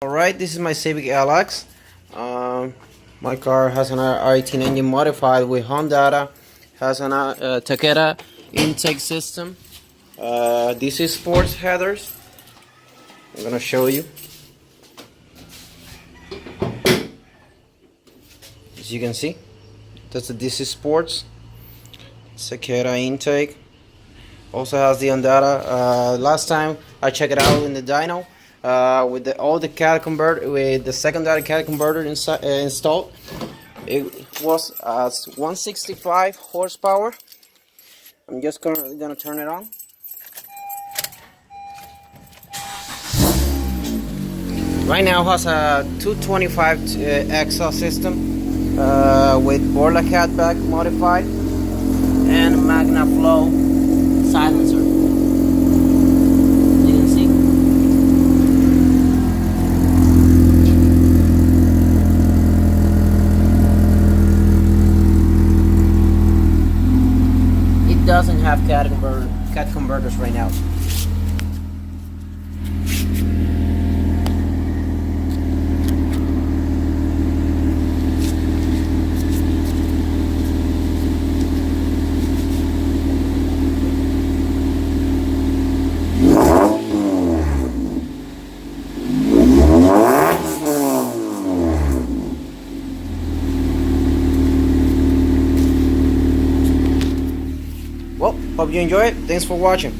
Alright, this is my Civic LX. My car has an R18 engine modified with Hondata, has an Takeda intake system. This is sports headers. I'm gonna show you. As you can see, that's the DC Sports Takeda intake. Also has the Hondata. Last time I checked it out in the dyno. With all the cat converter, with the secondary cat converter installed, it was 165 horsepower. I'm just currently gonna turn it on. Right now it has a 225 exhaust system with Borla catback modified and Magnaflow Silencer. Doesn't have cat converters right now. Well, hope you enjoy it. Thanks for watching.